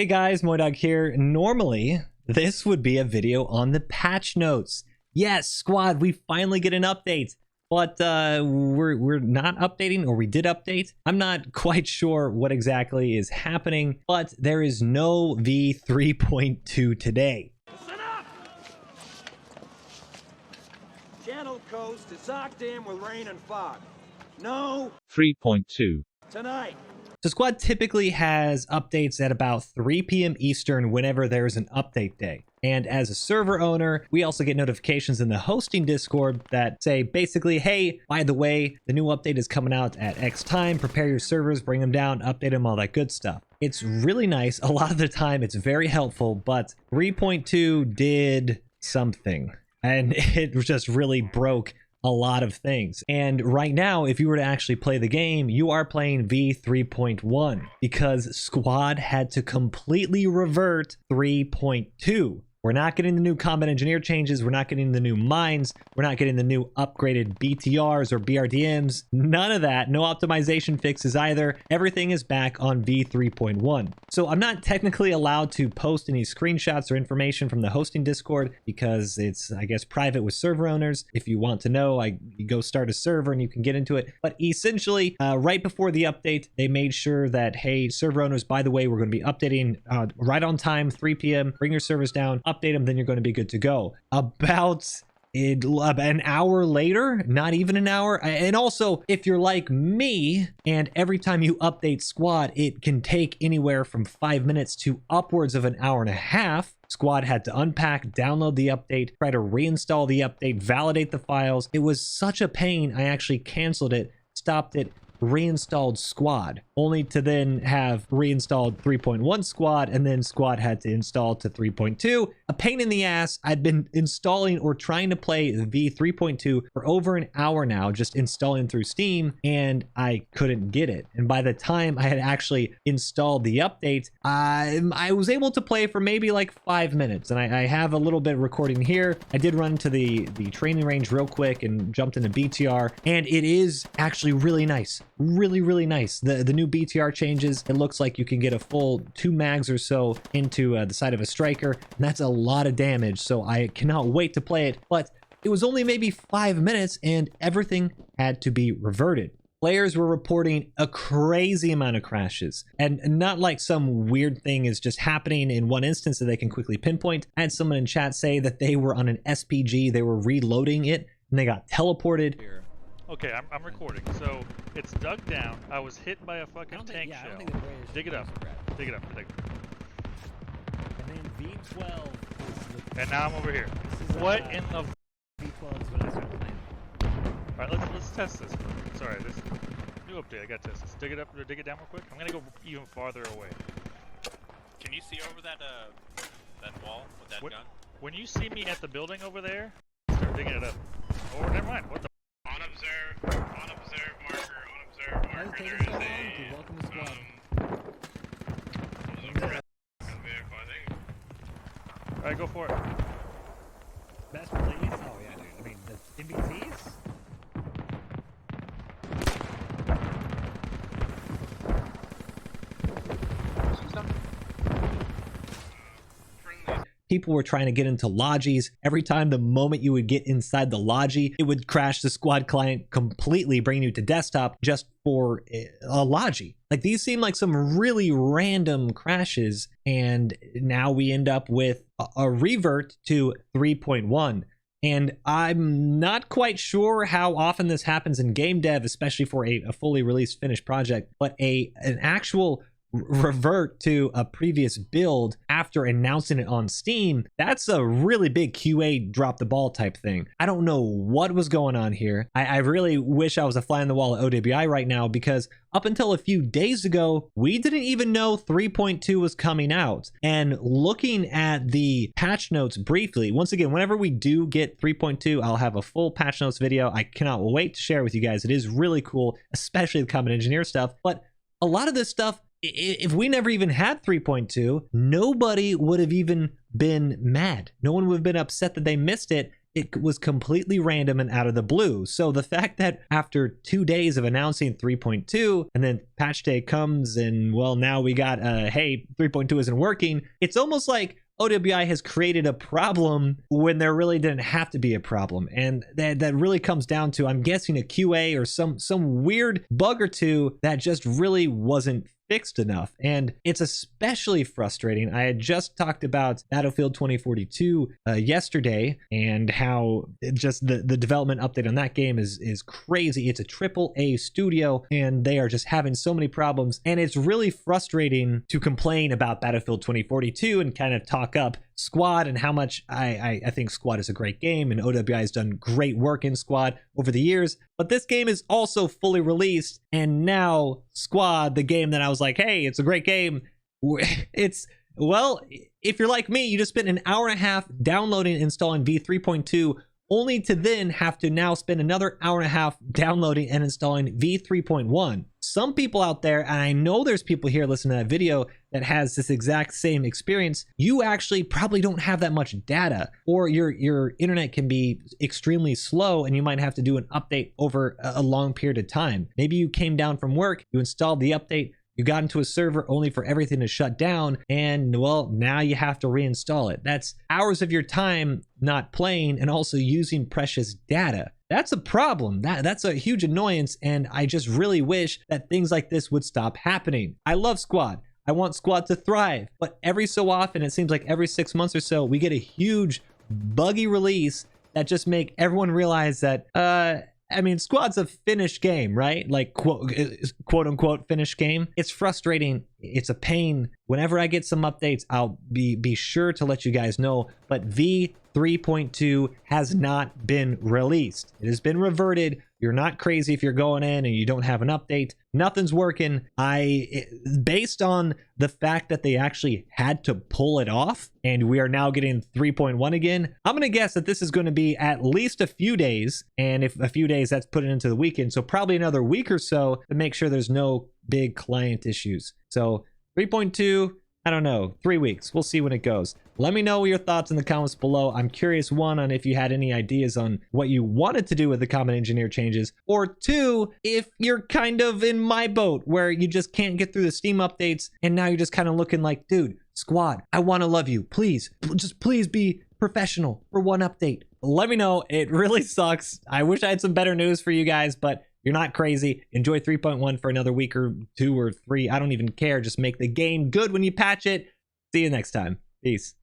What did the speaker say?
Hey guys, MoiDawg here. Normally, this would be a video on the patch notes. Yes, squad, we finally get an update, but we're not updating, or we did update. I'm not quite sure what exactly is happening, but there is no V3.2 today. Listen up! Channel coast is socked in with rain and fog. No 3.2 tonight. So squad typically has updates at about 3 p.m. Eastern whenever there's an update day. And as a server owner, we also get notifications in the hosting Discord that say basically, hey, by the way, the new update is coming out at X time, prepare your servers, bring them down, update them, all that good stuff. It's really nice. A lot of the time it's very helpful, but 3.2 did something and it just really broke a lot of things. And right now, if you were to actually play the game, you are playing V3.1 because squad had to completely revert 3.2. We're not getting the new combat engineer changes. We're not getting the new mines. We're not getting the new upgraded BTRs or BRDMs. None of that. No optimization fixes either. Everything is back on V3.1. So I'm not technically allowed to post any screenshots or information from the hosting Discord because it's, I guess, private with server owners. If you want to know, you go start a server and you can get into it. But essentially, right before the update, they made sure that, hey, server owners, by the way, we're going to be updating right on time, 3 p.m. Bring your servers down. Update them, then you're going to be good to go. About an hour later, not even an hour. And also, if you're like me and every time you update squad, it can take anywhere from 5 minutes to upwards of an hour and a half. Squad had to unpack, download the update, try to reinstall the update, validate the files. It was such a pain. I actually canceled it, stopped it, reinstalled squad, only to then have reinstalled 3.1 squad, and then squad had to install to 3.2. A pain in the ass. I'd been installing or trying to play V3.2 for over an hour now, just installing through Steam, and I couldn't get it. And by the time I had actually installed the update, I was able to play for maybe like 5 minutes, and I have a little bit of recording here. I did run to the training range real quick and jumped into BTR, and it is actually really nice. Really nice. The new BTR changes. It looks like you can get a full 2 mags or so into the side of a striker, and that's a lot of damage, so I cannot wait to play it. But it was only maybe 5 minutes and everything had to be reverted. Players were reporting a crazy amount of crashes, and not like some weird thing is just happening in one instance that they can quickly pinpoint. I had someone in chat say that they were on an SPG, they were reloading it, and they got teleported. Okay, I'm recording. So it's dug down. I was hit by a fucking tank shell. Dig it up. Dig it up. Dig it up. And then V12. And now I'm over here. What in the? V12 is when I started playing. All right, let's test this. Sorry, this new update. I got to test this. Dig it up or dig it down real quick. I'm gonna go even farther away. Can you see over that that wall with that gun? When you see me at the building over there, start digging it up. Oh, never mind. What the? On observe marker, there is a, welcome to squad. vehicle, I think. Alright, go for it. Best police? Oh yeah, dude. I mean, the NBCs? People were trying to get into lodges. Every time, the moment you would get inside the lodgy, it would crash the squad client completely, bringing you to desktop just for a lodgy. Like, these seem like some really random crashes, and now we end up with a revert to 3.1. And I'm not quite sure how often this happens in game dev, especially for a fully released finished project, but an actual revert to a previous build after announcing it on Steam, that's a really big QA drop the ball type thing. I don't know what was going on here. I really wish I was a fly on the wall at OWI right now, because up until a few days ago, we didn't even know 3.2 was coming out. And looking at the patch notes briefly, once again, whenever we do get 3.2, I'll have a full patch notes video. I cannot wait to share with you guys. It is really cool, especially the combat engineer stuff. But a lot of this stuff, if we never even had 3.2, nobody would have even been mad. No one would have been upset that they missed it it was completely random and out of the blue. So the fact that after 2 days of announcing 3.2 and then patch day comes and, well, now we got, hey, 3.2 isn't working, it's almost like OWI has created a problem when there really didn't have to be a problem. And that really comes down to, I'm guessing, a QA or some weird bug or two that just really wasn't fixed enough. And it's especially frustrating. I had just talked about Battlefield 2042 yesterday, and how just the development update on that game is crazy. It's a AAA studio and they are just having so many problems, and it's really frustrating to complain about Battlefield 2042 and kind of talk up Squad and how much I think Squad is a great game, and OWI has done great work in Squad over the years. But this game is also fully released, and now Squad, the game that I was like, hey, it's a great game, it's, well, if you're like me, you just spent an hour and a half downloading and installing V3.2, only to then have to now spend another hour and a half downloading and installing V3.1. Some people out there, and I know there's people here listening to that video that has this exact same experience, you actually probably don't have that much data, or your internet can be extremely slow and you might have to do an update over a long period of time. Maybe you came down from work, you installed the update, you got into a server only for everything to shut down, and, well, now you have to reinstall it. That's hours of your time not playing and also using precious data. That's a problem. That's a huge annoyance, and I just really wish that things like this would stop happening. I love Squad. I want Squad to thrive, but every so often, it seems like every 6 months or so, we get a huge buggy release that just make everyone realize that, I mean, Squad's a finished game, right? Like, quote unquote finished game. It's frustrating. It's a pain. Whenever I get some updates, I'll be sure to let you guys know. But V3.2 has not been released. It has been reverted. You're not crazy if you're going in and you don't have an update. Nothing's working. Based on the fact that they actually had to pull it off and we are now getting 3.1 again, I'm going to guess that this is going to be at least a few days. And if a few days, that's put it into the weekend. So probably another week or so to make sure there's no big client issues. So 3.2, I don't know, 3 weeks. We'll see when it goes. Let me know your thoughts in the comments below. I'm curious, one, on if you had any ideas on what you wanted to do with the common engineer changes, or two, if you're kind of in my boat where you just can't get through the Steam updates and now you're just kind of looking like, dude, Squad, I want to love you. Please, just please be professional for one update. Let me know. It really sucks. I wish I had some better news for you guys, but you're not crazy. Enjoy 3.1 for another week or 2 or 3. I don't even care. Just make the game good when you patch it. See you next time. Peace.